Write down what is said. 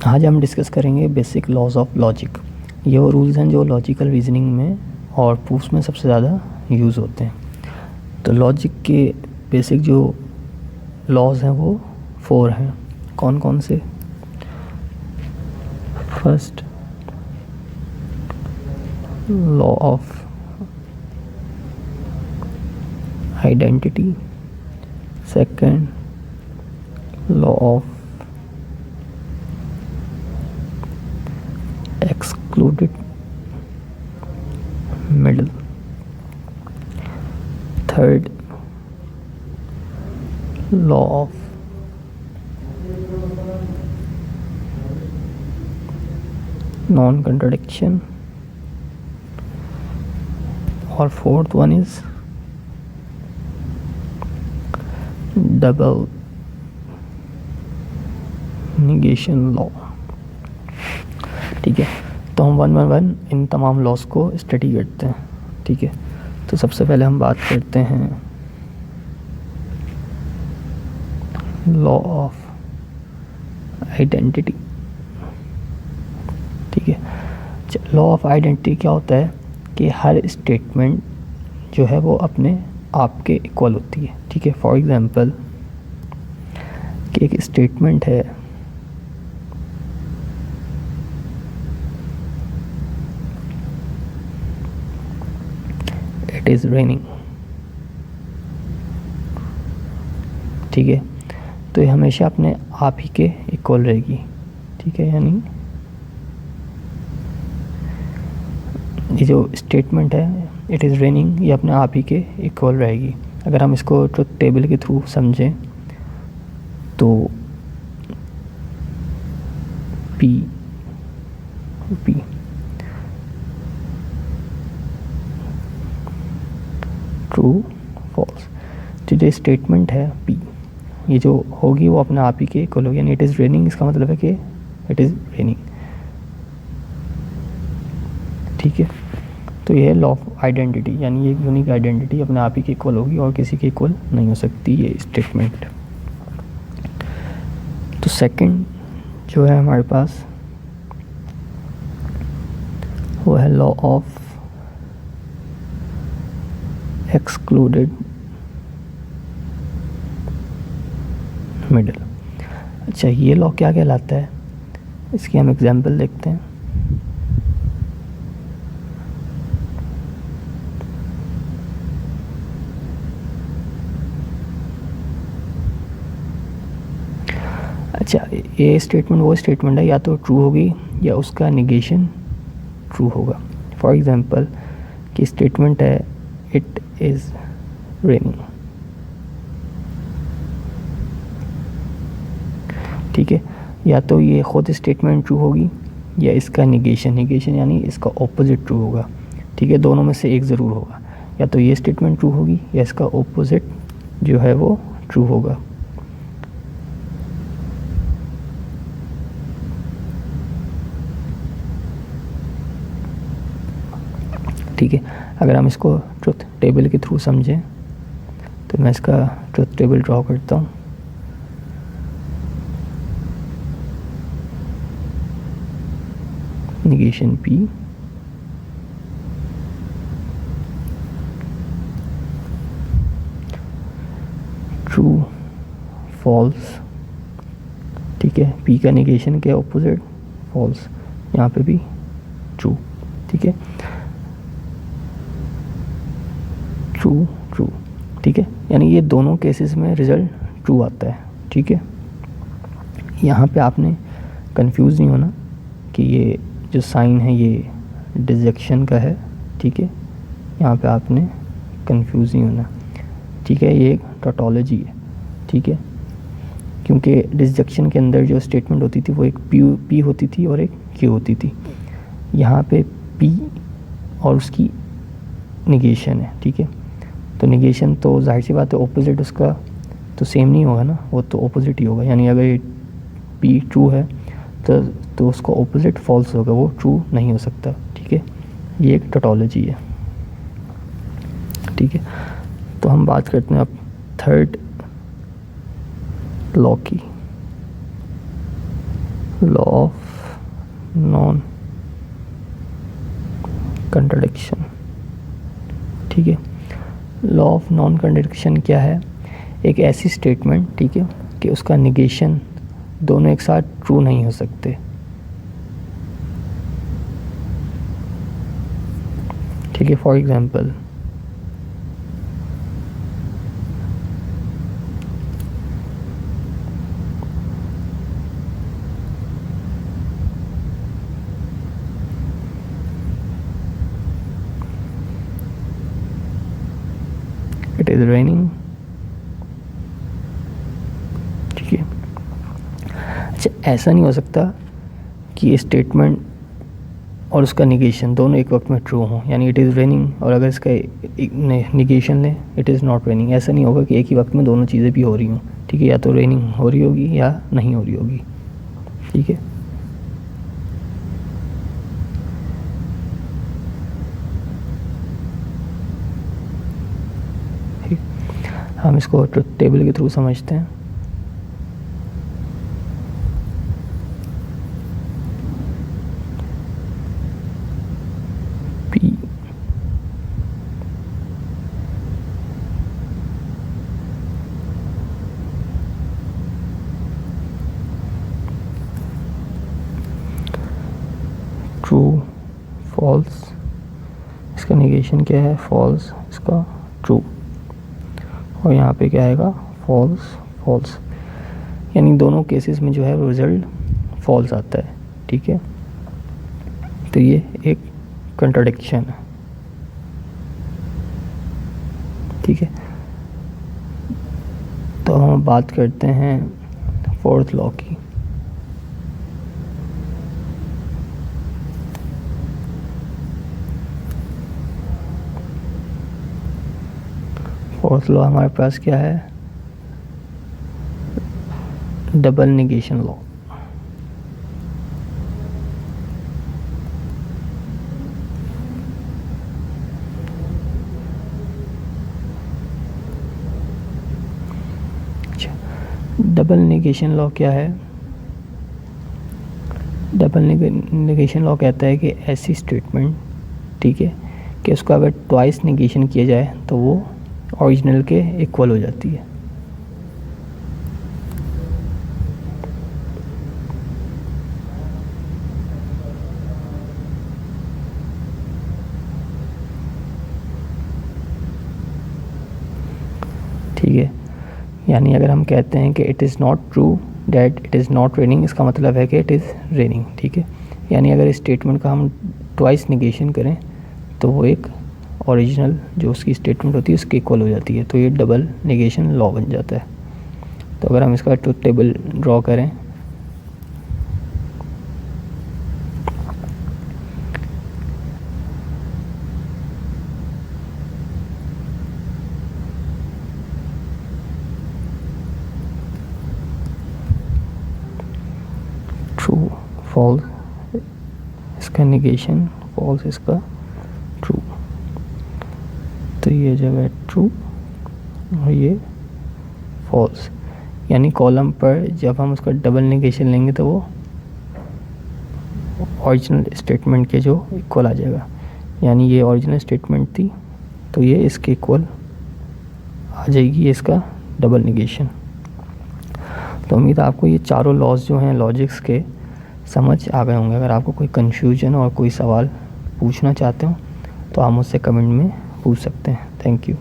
आज हम डिस्कस करेंगे बेसिक लॉज ऑफ लॉजिक। ये वो रूल्स हैं जो लॉजिकल रीजनिंग में और प्रूफ्स में सबसे ज़्यादा यूज़ होते हैं। तो लॉजिक के बेसिक जो लॉज हैं वो 4 हैं। कौन कौन से? First, law of identity. Second, law of excluded middle. Third, law of non-contradiction. और fourth one is double negation law। ठीक है, तो हम 1 बाय 1 इन तमाम लॉस को स्टडी करते हैं। ठीक है, तो सबसे पहले हम बात करते हैं लॉ ऑफ आइडेंटिटी। ठीक है, लॉ ऑफ आइडेंटिटी क्या होता है कि हर स्टेटमेंट जो है वो अपने आप के इक्वल होती है। ठीक है, फॉर एग्जांपल कि एक स्टेटमेंट है इट इज़ रेनिंग। ठीक है, तो ये हमेशा अपने आप ही के इक्वल रहेगी। ठीक है, यानी ये जो स्टेटमेंट है इट इज़ रेनिंग, ये अपने आप ही के इक्वल रहेगी। अगर हम इसको ट्रुथ टेबल के थ्रू समझें तो पी ट्रू फॉल्स, तो जो स्टेटमेंट है पी, ये जो होगी वो अपने आप ही के इक्वल होगी। यानी इट इज़ रेनिंग, इसका मतलब है कि इट इज़ रेनिंग। ठीक है, तो ये है लॉ ऑफ आइडेंटिटी, यानी ये यूनिक आइडेंटिटी अपने आप ही के इक्वल होगी और किसी के इक्वल नहीं हो सकती ये स्टेटमेंट। तो सेकंड जो है हमारे पास वो है लॉ ऑफ एक्सक्लूडेड मिडल। अच्छा, ये लॉ क्या कहलाता है, इसकी हम एग्जांपल देखते हैं। अच्छा, ये स्टेटमेंट वो स्टेटमेंट है या तो ट्रू होगी या उसका निगेशन ट्रू होगा। फॉर एग्जांपल कि स्टेटमेंट है इट इज़ रेनिंग। ठीक है, या तो ये खुद स्टेटमेंट ट्रू होगी या इसका निगेशन यानी इसका ऑपोजिट ट्रू होगा। ठीक है, दोनों में से एक ज़रूर होगा, या तो ये स्टेटमेंट ट्रू होगी या इसका ऑपोजिट जो है वो ट्रू होगा। ठीक है, अगर हम इसको ट्रुथ टेबल के थ्रू समझें तो मैं इसका ट्रुथ टेबल ड्रॉ करता हूँ। Negation P, true false. ठीक है, पी का निगेशन के ऑपोजिट फॉल्स, यहाँ पे भी ट्रू। ठीक है, ट्रू। ठीक है, यानी ये दोनों केसेस में रिज़ल्ट ट्रू आता है। ठीक है, यहाँ पे आपने कंफ्यूज नहीं होना कि ये जो साइन है ये डिसजेक्शन का है। ठीक है, यहाँ पे आपने कंफ्यूज नहीं होना। ठीक है, ये एक टोटोलॉजी है। ठीक है, क्योंकि डिसजेक्शन के अंदर जो स्टेटमेंट होती थी वो एक पी होती थी और एक क्यू होती थी। यहाँ पे पी और उसकी निगेशन है। ठीक है, तो निगेशन तो जाहिर सी बात है ऑपोजिट उसका तो सेम नहीं होगा ना, वो तो ऑपोजिट ही होगा। यानी अगर पी ट्रू है तो उसका ऑपोजिट फॉल्स होगा, वो ट्रू नहीं हो सकता। ठीक है, ये एक टोटोलॉजी है। ठीक है, तो हम बात करते हैं अब थर्ड लॉ की। Law of non contradiction. ठीक है, लॉ ऑफ नॉन कंट्राडिक्शन क्या है? एक ऐसी स्टेटमेंट, ठीक है, कि उसका निगेशन दोनों एक साथ ट्रू नहीं हो सकते। ठीक है, for example it is raining. ठीक है, अच्छा, ऐसा नहीं हो सकता कि ये स्टेटमेंट और उसका निगेशन दोनों एक वक्त में ट्रू हों, यानी इट इज़ रेनिंग और अगर इसका निगेशन लें इट इज़ नॉट रेनिंग। ऐसा नहीं होगा कि एक ही वक्त में दोनों चीज़ें भी हो रही हों। ठीक है, या तो रेनिंग हो रही होगी या नहीं हो रही होगी। ठीक है, हम इसको ट्रुथ टेबल के थ्रू समझते हैं। P ट्रू फॉल्स, इसका निगेशन क्या है? फॉल्स, इसका ट्रू, और यहाँ पे क्या आएगा? फॉल्स फॉल्स, यानी दोनों केसेस में जो है वो रिज़ल्ट फॉल्स आता है। ठीक है, तो ये एक कंट्राडिक्शन है। ठीक है, तो हम बात करते हैं फोर्थ लॉ की। फोर्थ लॉ हमारे पास क्या है? Double negation law. अच्छा, डबल निगेशन लॉ क्या है? डबल निगेशन लॉ कहता है कि ऐसी स्टेटमेंट, ठीक है, कि उसका अगर ट्वाइस निगेशन किया जाए तो वो ओरिजिनल के इक्वल हो जाती है। ठीक है, यानी अगर हम कहते हैं कि it is not true that it is not raining, इसका मतलब है कि इट इज़ रेनिंग। ठीक है, यानी अगर इस स्टेटमेंट का हम ट्वाइस निगेशन करें तो वो एक ओरिजिनल जो उसकी स्टेटमेंट होती है उसके इक्वल हो जाती है, तो ये डबल निगेशन लॉ बन जाता है। तो अगर हम इसका ट्रुथ टेबल ड्रॉ करें, ट्रू फॉल्स, इसका निगेशन फॉल्स, इसका ट्रू, तो ये जगह ट्रू और ये फॉल्स, यानी कॉलम पर जब हम उसका डबल निगेशन लेंगे तो वो ओरिजिनल स्टेटमेंट के जो इक्वल आ जाएगा, यानी ये ओरिजिनल स्टेटमेंट थी तो ये इसके इक्वल आ जाएगी, इसका डबल निगेशन। तो उम्मीद है आपको ये चारों लॉज जो हैं लॉजिक्स के समझ आ गए होंगे। अगर आपको कोई कन्फ्यूजन और कोई सवाल पूछना चाहते हो तो आप मुझसे कमेंट में पूछ सकते हैं। Thank you.